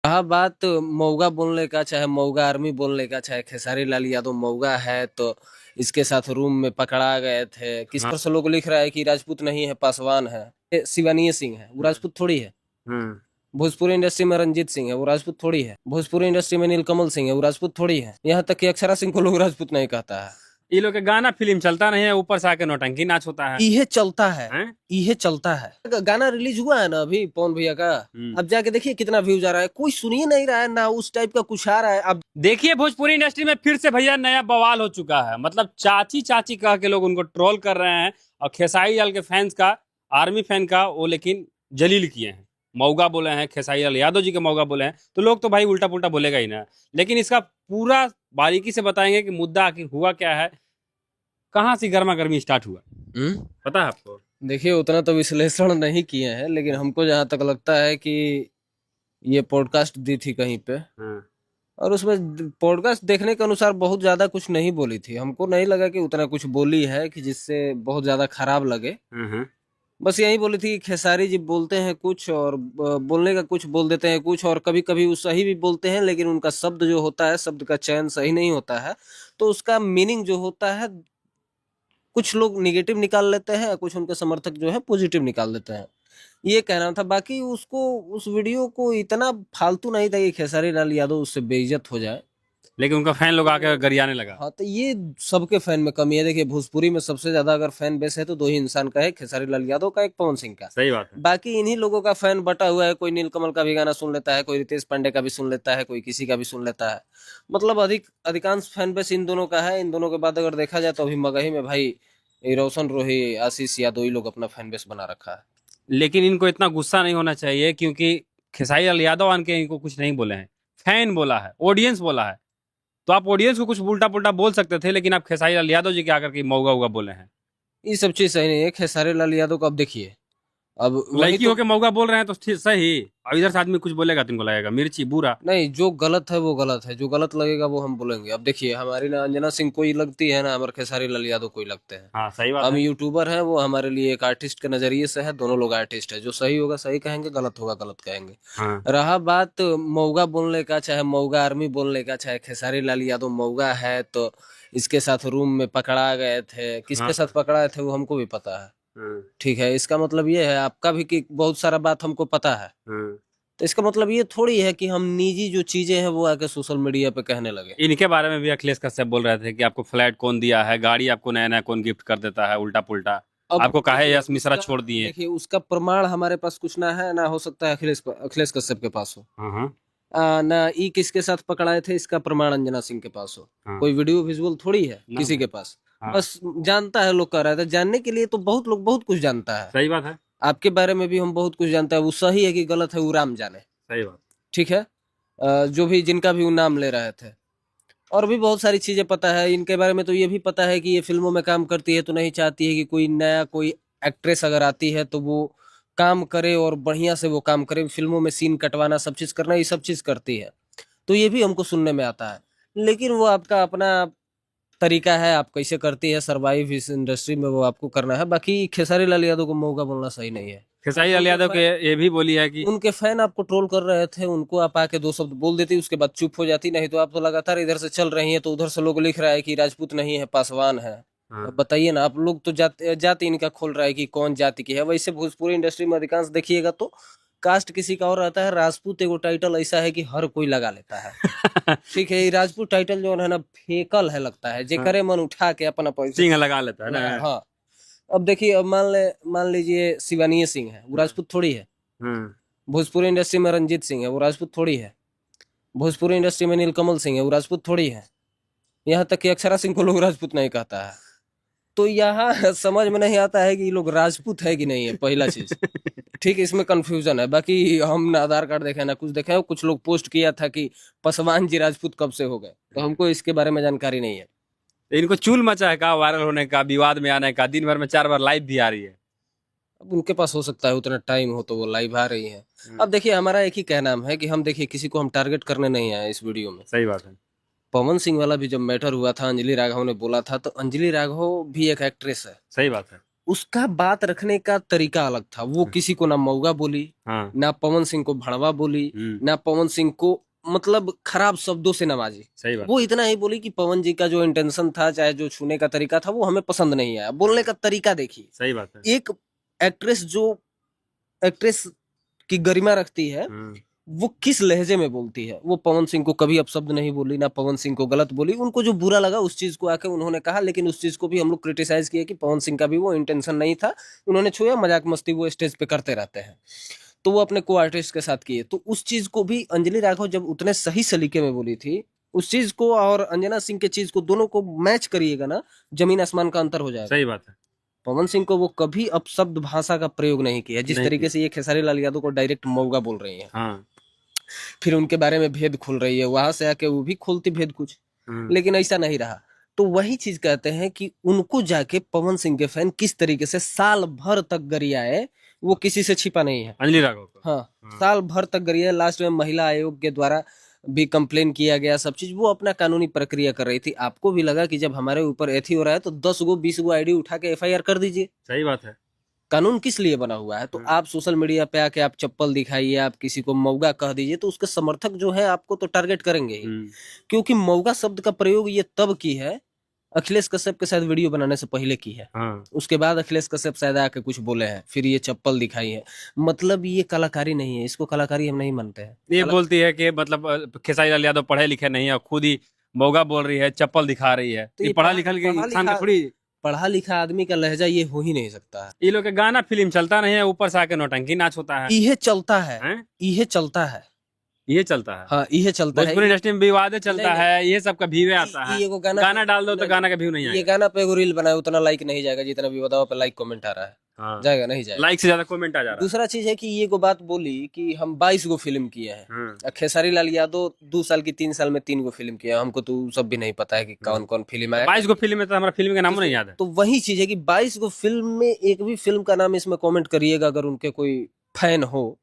रहा बात मऊगा बोलने का, चाहे मऊगा आर्मी बोलने का, चाहे खेसारी लाल यादव मऊगा है तो इसके साथ रूम में पकड़ा गए थे। किस हाँ। पर से लोग लिख रहा है कि राजपूत नहीं है, पासवान है। शिवानी सिंह है, वो राजपूत थोड़ी है। हम्म। भोजपुरी इंडस्ट्री में रंजीत सिंह है, वो राजपूत थोड़ी है। भोजपुरी इंडस्ट्री में नीलकमल सिंह है, वो राजपूत थोड़ी है। यहाँ तक कि अक्षरा सिंह को लोग राजपूत नहीं कहता है। ये लोग के गाना फिल्म चलता नहीं है, ऊपर से आके नौटंकी नाच होता है। इहे चलता है, हैं? इहे चलता है। गाना रिलीज हुआ है ना अभी पवन भैया का, हम्म। अब जाके देखिए कितना व्यूज आ रहा है। कोई सुन ही नहीं रहा है ना, उस टाइप का कुछ आ रहा है। अब देखिए भोजपुरी इंडस्ट्री में फिर से भैया नया बवाल हो चुका है। मतलब चाची चाची कह के लोग उनको ट्रोल कर रहे हैं, और खेसारी लाल के फैंस का, आर्मी फैन का वो लेकिन जलील किए हैं। मऊगा बोले हैं, खेसारी लाल यादव जी के मऊगा बोले हैं, तो लोग तो भाई उल्टा पुल्टा बोलेगा ही ना। लेकिन इसका पूरा बारीकी से बताएंगे कि मुद्दा आखिर हुआ क्या है, कहाँ से गर्मा गर्मी स्टार्ट हुआ। हम्म पता है आपको? देखिए उतना तो विश्लेषण नहीं किए हैं, लेकिन हमको जहां तक लगता है कि ये पॉडकास्ट दी थी कहीं पे, हाँ। और उसमें पॉडकास्ट देखने के अनुसार बहुत ज्यादा कुछ नहीं बोली थी। हमको नहीं लगा कि उतना कुछ बोली है कि जिससे बहुत ज्यादा खराब लगे। हम्म। बस यही बोली थी कि खेसारी जी बोलते हैं कुछ और बोलने का कुछ बोल देते हैं कुछ, और कभी कभी वो सही भी बोलते हैं, लेकिन उनका शब्द जो होता है, शब्द का चयन सही नहीं होता है। तो उसका मीनिंग जो होता है, कुछ लोग निगेटिव निकाल लेते हैं, कुछ उनके समर्थक जो है पॉजिटिव निकाल लेते हैं। ये कहना था। बाकी उसको, उस वीडियो को इतना फालतू नहीं था कि खेसारी लाल यादव उससे बेइज्जत हो जाए। लेकिन उनका फैन लोग आके गरियाने लगा। हाँ, तो ये सबके फैन में कमी है। देखिए भोजपुरी में सबसे ज्यादा अगर फैन बेस है तो दो ही इंसान का है, खेसारी लाल यादव का, एक पवन सिंह का। सही बात है। बाकी इन्हीं लोगों का फैन बटा हुआ है। कोई नीलकमल का भी गाना सुन लेता है, कोई रितेश पांडे का भी सुन लेता है, कोई किसी का भी सुन लेता है। मतलब अधिकांश फैन बेस इन दोनों का है। इन दोनों के बाद अगर देखा जाए तो अभी मगही में भाई ये रोशन रोही, आशीष यादव, ही लोग अपना फैन बेस बना रखा है। लेकिन इनको इतना गुस्सा नहीं होना चाहिए, क्योंकि खेसारी लाल यादव आन के इनको कुछ नहीं बोले हैं। फैन बोला है, ऑडियंस बोला है। तो आप ऑडियंस को कुछ उल्टा पुल्टा बोल सकते थे, लेकिन आप खेसारी लाल यादव जी के आकर के मऊगा उगा बोले हैं। ये सब चीज सही नहीं है। खेसारी लाल यादव को अब देखिए, अब वही लड़की तो। होके मऊगा बोल रहे हैं तो सही। और इधर से आदमी कुछ बोलेगा तो इनको लगेगा मिर्ची बुरा। नहीं, जो गलत है वो गलत है, जो गलत लगेगा वो हम बोलेंगे। अब देखिए हमारी ना अंजना सिंह कोई लगती है, ना हमारे खेसारी लाल यादव कोई लगते हैं। हाँ सही बात हम है। यूट्यूबर हैं, वो हमारे लिए एक आर्टिस्ट के नजरिए से है। दोनों लोग आर्टिस्ट है। जो सही होगा सही कहेंगे, गलत होगा गलत कहेंगे। हाँ। रहा बात मऊगा बोलने का, चाहे मऊगा आर्मी बोलने का, चाहे खेसारी लाल यादव मऊगा है तो इसके साथ रूम में पकड़ा गए थे। किसके हाँ। साथ पकड़ाए थे वो हमको भी पता है। हाँ। ठीक है, इसका मतलब ये है आपका भी कि बहुत सारा बात हमको पता है। हाँ। तो इसका मतलब ये थोड़ी है कि हम निजी जो चीजें हैं वो आके सोशल मीडिया पे कहने लगे। इनके बारे में भी अखिलेश कश्यप बोल रहे थे कि आपको फ्लैट कौन दिया है, गाड़ी आपको नया नया कौन गिफ्ट कर देता है, उल्टा पुल्टा। अब आपको काहे देखिए यश मिश्रा उसका, छोड़ दिए। देखिए उसका प्रमाण हमारे पास कुछ ना है, ना हो सकता है अखिलेश कश्यप के पास हो। हाँ। हाँ। ना ई किसके साथ पकड़ाए थे इसका प्रमाण अंजना सिंह के पास हो। हाँ। कोई वीडियो विजुअल थोड़ी है ना किसी भाई। के पास। हाँ। बस जानता है लोग, कह रहा था जानने के लिए तो बहुत लोग बहुत कुछ जानता है। सही बात है। आपके बारे में भी हम बहुत कुछ जानते हैं। वो सही है कि गलत है वो राम जाने। सही बात। ठीक है। जो भी जिनका भी वो नाम ले रहे थे, और भी बहुत सारी चीजें पता है इनके बारे में। तो ये भी पता है कि ये फिल्मों में काम करती है तो नहीं चाहती है कि कोई नया, कोई एक्ट्रेस अगर आती है तो वो काम करे और बढ़िया से वो काम करे। फिल्मों में सीन कटवाना, सब चीज करना, ये सब चीज करती है। तो ये भी हमको सुनने में आता है। लेकिन वो आपका अपना तरीका है, आप कैसे करती है सरवाइव इस इंडस्ट्री में, वो आपको करना है। बाकी खेसारी लाल यादव को मौका बोलना सही नहीं है। खेसारी लाल यादव के ये भी बोली है कि उनके फैन आपको ट्रोल कर रहे थे, उनको आप आके दो शब्द बोल देती, उसके बाद चुप हो जाती। नहीं तो आप तो लगातार इधर से चल रही हैं, तो उधर से लोग लिख रहा है कि राजपूत नहीं है, पासवान है। हाँ। अब बताइए ना, आप लोग तो जाति इनका खोल रहा है कि कौन जाति की है। वैसे भोजपुरी इंडस्ट्री में अधिकांश देखिएगा तो कास्ट किसी का और रहता है। राजपूत एगो टाइटल ऐसा है कि हर कोई लगा लेता है। ठीक है, ये राजपूत टाइटल जो है ना फेकल है, लगता है जे हाँ, करे मन उठा के अपना पैसे। सिंह लगा लेता है ना। हाँ। अब देखिए, अब मान लीजिए शिवानी सिंह है, वो राजपूत थोड़ी है। हाँ। भोजपुरी इंडस्ट्री में रंजीत सिंह है, वो राजपूत थोड़ी है। भोजपुरी इंडस्ट्री में नीलकमल सिंह है, वो राजपूत थोड़ी है। यहाँ तक कि अक्षरा सिंह को लोग राजपूत नहीं कहता है। तो यहाँ समझ में नहीं आता है कि ये लोग राजपूत है कि नहीं है, पहला चीज। ठीक है, इसमें कंफ्यूजन है। बाकी हम ना आधार कार्ड देखे ना कुछ देखे। कुछ लोग पोस्ट किया था कि पासवान जी राजपूत कब से हो गए, तो हमको इसके बारे में जानकारी नहीं है। इनको चूल मचा है का वायरल होने का, विवाद में आने का। दिन भर में 4 बार लाइव भी आ रही है। अब उनके पास हो सकता है उतना टाइम हो तो वो लाइव आ रही है। हम्म। अब देखिए हमारा एक ही कहना है कि हम, देखिए किसी को हम टारगेट करने नहीं आए इस वीडियो में। सही बात है। पवन सिंह वाला भी जब मैटर हुआ था, अंजलि राघव ने बोला था, तो अंजलि राघव भी एक एक्ट्रेस है। सही बात है। उसका बात रखने का तरीका अलग था। वो किसी को ना मौगा बोली, हाँ। ना पवन सिंह को भड़वा बोली, ना पवन सिंह को मतलब खराब शब्दों से नवाजी। सही बात। वो इतना ही बोली कि पवन जी का जो इंटेंशन था, चाहे जो छूने का तरीका था, वो हमें पसंद नहीं आया। बोलने का तरीका देखिए, सही बात है। एक एक्ट्रेस जो एक्ट्रेस की गरिमा रखती है, वो किस लहजे में बोलती है। वो पवन सिंह को कभी अपशब्द नहीं बोली, ना पवन सिंह को गलत बोली। उनको जो बुरा लगा उस चीज को आके उन्होंने कहा, लेकिन उस चीज को भी हम लोग क्रिटिसाइज किए कि पवन सिंह का भी वो इंटेंशन नहीं था, उन्होंने छुआ, मजाक मस्ती वो स्टेज पे करते रहते हैं। तो वो अपने को आर्टिस्ट के साथ किए। तो उस चीज को भी अंजलि राघव जब उतने सही सलीके में बोली थी, उस चीज को और अंजना सिंह के चीज को दोनों को मैच करिएगा ना, जमीन आसमान का अंतर हो जाएगा। सही बात है। पवन सिंह को वो कभी अपशब्द भाषा का प्रयोग नहीं किया, जिस नहीं तरीके से ये खेसारी लाल यादव को डायरेक्ट मौगा बोल रही है। हाँ। फिर उनके बारे में भेद खुल रही है, वहां से आके वो भी खोलती भेद कुछ, लेकिन ऐसा नहीं रहा। तो वही चीज कहते हैं कि उनको जाके पवन सिंह के फैन किस तरीके से साल भर तक गरियाए, वो किसी से छिपा नहीं है। अंजलि राघव को हाँ, साल भर तक गरियाए। लास्ट में महिला आयोग के द्वारा भी कंप्लेन किया गया, सब चीज वो अपना कानूनी प्रक्रिया कर रही थी। आपको भी लगा कि जब हमारे ऊपर एथी हो रहा है तो 10 गो 20 गो आईडी उठा के एफआईआर कर दीजिए। सही बात है। कानून किस लिए बना हुआ है? तो आप सोशल मीडिया पे आके आप चप्पल दिखाइए, आप किसी को मौगा कह दीजिए, तो उसके समर्थक जो है आपको तो टारगेट करेंगे ही। क्योंकि मौगा शब्द का प्रयोग ये तब की है, अखिलेश कश्यप के साथ वीडियो बनाने से पहले की है। उसके बाद अखिलेश कश्यप शायद आके कुछ बोले हैं, फिर ये चप्पल दिखाई है। मतलब ये कलाकारी नहीं है, इसको कलाकारी हम नहीं मानते हैं। ये बोलती है कि मतलब खेसारी लाल यादव पढ़े लिखे नहीं है, खुद ही मौगा बोल रही है, चप्पल दिखा रही है। तो ये पढ़ा लिखा इंसान का थोड़ी, पढ़ा लिखा आदमी का लहजा ये हो ही नहीं सकता है। ये लोग का गाना फिल्म चलता नहीं है, ऊपर से आके नौटंकी नाच होता है। ये चलता है, ये चलता है, ये चलता है। हाँ, ये चलता है। भोजपुरी इंडस्ट्री में विवादे चलता है, ये सब का व्यू आता है। ये गाना डाल दो तो गाना का व्यू नहीं आएगा। ये गाना पे एगो रील बनाए, उतना लाइक नहीं जाएगा जितना विवादों पे लाइक कमेंट आ रहा है। हाँ। जाएगा नहीं जाएगा, लाइक से ज्यादा कमेंट आ जा रहा है। दूसरा चीज है कि ये को बात बोली कि हम 22 गो फिल्म किए हैं। खेसारी लाल यादव 2 साल की 3 साल में 3 गो फिल्म किया। हमको तो सब भी नहीं पता है कि कौन कौन फिल्म है। 22 गो फिल्म में तो हमारा फिल्म का नाम नहीं याद है। तो वही चीज है कि 22 गो फिल्म में एक भी फिल्म का नाम इसमें कमेंट करिएगा, अगर उनके कोई फैन हो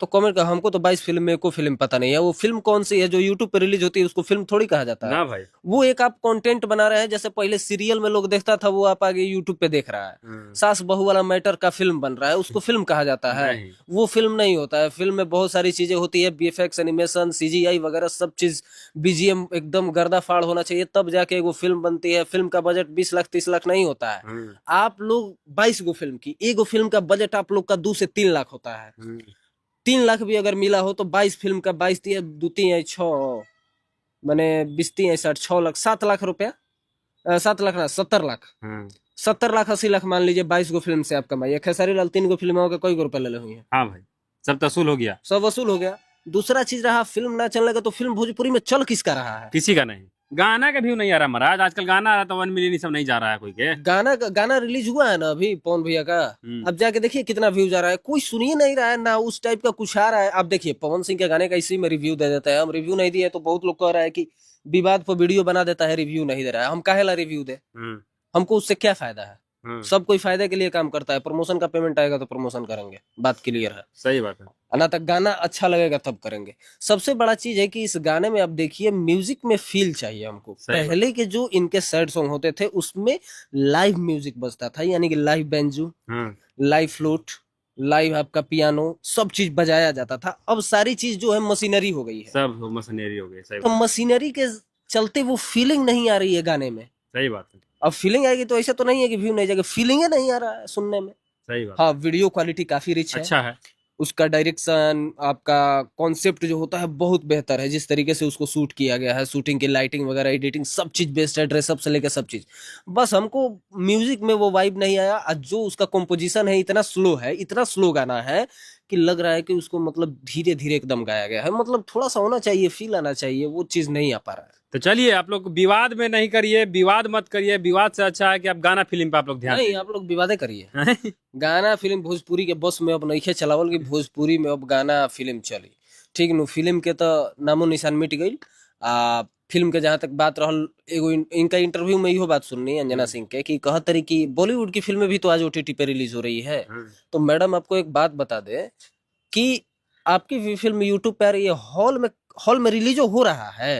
तो कमेंट कर। हमको तो 22 फिल्म में कोई फिल्म पता नहीं है। वो फिल्म कौन सी है जो यूट्यूब पे रिलीज होती है उसको फिल्म थोड़ी कहा जाता है ना भाई। वो एक आप कंटेंट बना रहे हैं, जैसे पहले सीरियल में लोग देखता था, वो आप आगे यूट्यूब पे देख रहा है। सास बहू वाला मैटर का फिल्म बन रहा है, उसको फिल्म कहा जाता है। वो फिल्म नहीं होता है। फिल्म में बहुत सारी चीजें होती है, बीएफएक्स, एनिमेशन, सीजीआई वगैरह सब चीज, बीजीएम एकदम गर्दाफाड़ होना चाहिए, तब जाके वो फिल्म बनती है। फिल्म का बजट 20 लाख 30 लाख नहीं होता है। आप लोग 22 गो फिल्म की, एक गो फिल्म का बजट आप लोग का 2 से 3 लाख होता है। 3 लाख भी अगर मिला हो तो 22 फिल्म का 22 दिया 2 3 6 मैंने 20 3 60 6 लाख 7 लाख रुपया, 7 लाख ना 70 लाख, 70 लाख 80 लाख मान लीजिए 22 गो फिल्म से आप कमाइए। खेसारी लाल 3 गो फिल्मों के कई गो रुपए ले हुए हैं। हाँ भाई, सब वसूल हो गया, सब वसूल हो गया। दूसरा चीज रहा, फिल्म ना चलने का, तो फिल्म भोजपुरी में चल किसका रहा है? किसी का नहीं। गाना का व्यू नहीं आ रहा महाराज। आजकल गाना आ रहा तो 1 मिलियन सब नहीं जा रहा है कोई के। गाना रिलीज हुआ है ना अभी पवन भैया का, अब जाके देखिए कितना व्यू जा रहा है। कोई सुनिए नहीं रहा है ना, उस टाइप का कुछ आ रहा है। आप देखिए पवन सिंह के गाने का इसी में रिव्यू दे देता है। हम रिव्यू नहीं दिए तो बहुत लोग कह रहा है कि विवाद पर वीडियो बना देता है, रिव्यू नहीं दे रहा है। हम काहे ला रिव्यू दे? हमको उससे क्या फायदा है? सब कोई फायदे के लिए काम करता है। प्रमोशन का पेमेंट आएगा तो प्रमोशन करेंगे, बात क्लियर है। सही बात है। ना तक गाना अच्छा लगेगा तब करेंगे। सबसे बड़ा चीज है कि इस गाने में आप देखिए म्यूजिक में फील चाहिए हमको। पहले के जो इनके सैड सॉन्ग होते थे उसमें लाइव म्यूजिक बजता था, यानी कि live banjo, live flute, live आपका पियानो, सब चीज बजाया जाता था। अब सारी चीज जो है मशीनरी हो गई है, सब मशीनरी हो गई। तो मशीनरी के चलते वो फीलिंग नहीं आ रही है गाने में। सही बात है। अब फीलिंग आएगी तो ऐसा तो नहीं है कि व्यू नहीं जाएगा, फीलिंग है नहीं आ रहा है सुनने में। सही बात। हाँ, वीडियो क्वालिटी काफी रिच है, अच्छा है। उसका डायरेक्शन, आपका कॉन्सेप्ट जो होता है बहुत बेहतर है। जिस तरीके से उसको शूट किया गया है, शूटिंग की लाइटिंग वगैरह, एडिटिंग, सब चीज बेस्ट है, ड्रेसअप से लेकर सब चीज। बस हमको म्यूजिक में वो वाइब नहीं आया। और जो उसका कॉम्पोजिशन है इतना स्लो है, इतना स्लो गाना है कि लग रहा है कि उसको मतलब धीरे धीरे एकदम गाया गया है। मतलब थोड़ा सा होना चाहिए, फील आना चाहिए, वो चीज नहीं आ पा रहा है। तो चलिए, आप लोग विवाद में नहीं करिए, विवाद मत करिए। विवाद से अच्छा है कि आप गाना फिल्म पे आप लोग ध्यान नहीं, आप लोग विवादे करिए। गाना फिल्म भोजपुरी के बस में अब नहीं चलावल कि भोजपुरी में अब गाना फिल्म चली। ठीक नु, फिल्म के तो नामो निशान मिट गई। फिल्म के जहाँ तक बात रहल, एगो इनका इंटरव्यू में इहो बात सुननी अंजना सिंह के कि कहत रही कि बॉलीवुड की फिल्में भी तो आज ओटीटी पे रिलीज हो रही है। तो मैडम आपको एक बात बता दे कि आपकी फिल्म यूट्यूब पे आ रही है, हॉल में रिलीज हो रहा है।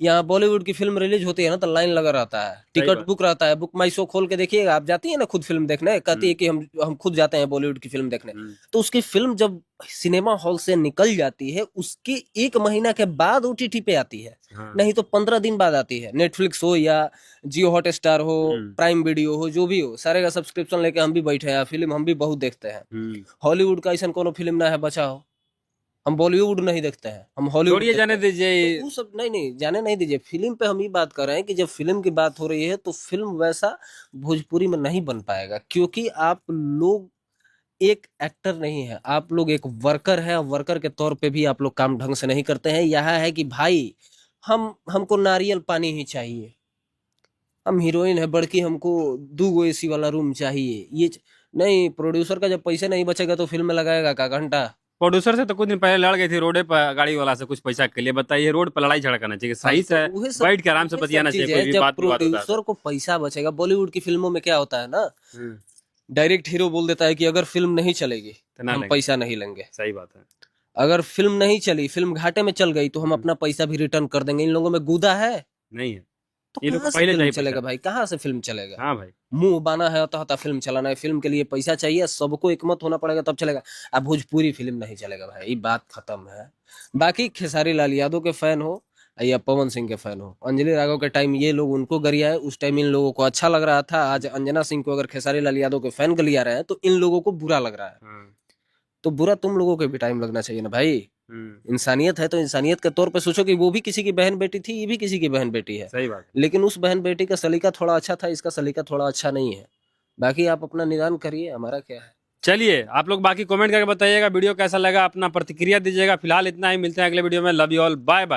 यहाँ बॉलीवुड की फिल्म रिलीज होती है ना तो लाइन लगा रहता है, टिकट बात। बुक रहता है, बुक माई शो खोल के देखिएगा, आप जाती है ना खुद फिल्म देखने, कहती है कि हम खुद जाते हैं बॉलीवुड की फिल्म देखने, तो उसकी फिल्म जब सिनेमा हॉल से निकल जाती है उसके 1 महीना के बाद ओटीटी पे आती है, हाँ। नहीं तो 15 दिन बाद आती है। नेटफ्लिक्स हो या जियो हॉटस्टार हो, प्राइम वीडियो हो, जो भी हो, सारे का सब्सक्रिप्शन लेके हम भी बैठे हैं, फिल्म हम भी बहुत देखते हैं। हॉलीवुड का ऐसा कोनो फिल्म ना है बचा हो, हम बॉलीवुड नहीं देखते हैं, हम हॉलीवुड छोड़िए, देखते जाने हैं। दीजिए। तो वो सब नहीं जाने नहीं दीजिए, फिल्म पे हम ये बात कर रहे हैं कि जब फिल्म की बात हो रही है तो फिल्म वैसा भोजपुरी में नहीं बन पाएगा, क्योंकि आप लोग एक एक्टर नहीं है, आप लोग एक वर्कर है, और वर्कर के तौर पे भी आप लोग काम ढंग से नहीं करते हैं। यह है कि भाई हमको नारियल पानी ही चाहिए, हम हीरोइन है बड़की, हमको 2 गो एसी वाला रूम चाहिए, नहीं, प्रोड्यूसर का जब पैसे नहीं बचेगा तो फिल्म में लगाएगा का घंटा। प्रोड्यूसर से तो कुछ दिन पहले लड़ गई थी रोडे पर गाड़ी वाला से कुछ पैसा के लिए। बताइए, रोड पर लड़ाई झगड़ा करना चाहिए, सही से वही सब बैठ के आराम से वही सब बतियाना चीज चाहिए, है, कोई भी जब बात विवाद होता है प्रोड्यूसर को पैसा बचेगा। बॉलीवुड की फिल्मों में क्या होता है ना, तो। डायरेक्ट हीरो बोल देता है कि अगर फिल्म नहीं चलेगी तो ना हम लेंगे। पैसा नहीं लेंगे, सही बात है। अगर फिल्म नहीं चली, फिल्म घाटे में चल गई तो हम अपना पैसा भी रिटर्न कर देंगे। इन लोगों में गुदा है नहीं है, तो ये लोग कहाँ को से पहले फिल्म चाहिए चलेगा पैसा। भाई, कहाँ से फिल्म चलेगा। हाँ भाई। मुंह बाना है तो फिल्म चलाना है, फिल्म के लिए पैसा चाहिए, सबको एकमत होना पड़ेगा तब चलेगा। अब भोजपुरी फिल्म नहीं चलेगा भाई, ये बात खत्म है। बाकी खेसारी लाल यादव के फैन हो या पवन सिंह के फैन हो, अंजलि राघव के टाइम ये लोग उनको गरिया है, उस टाइम इन लोगों को अच्छा लग रहा था। आज अंजना सिंह को अगर खेसारी लाल यादव के फैन गलिया रहे हैं तो इन लोगों को बुरा लग रहा है। हाँ। तो बुरा तुम लोगों को भी टाइम लगना चाहिए ना भाई। इंसानियत है तो इंसानियत के तौर पे सोचो कि वो भी किसी की बहन बेटी थी, ये भी किसी की बहन बेटी है, सही बात। लेकिन उस बहन बेटी का सलीका थोड़ा अच्छा था, इसका सलीका थोड़ा अच्छा नहीं है। बाकी आप अपना निदान करिए, हमारा क्या है। चलिए, आप लोग बाकी कमेंट करके बताइएगा वीडियो कैसा लगा, अपना प्रतिक्रिया दीजिएगा। फिलहाल इतना ही, मिलते हैं अगले वीडियो में। Love you all, bye bye.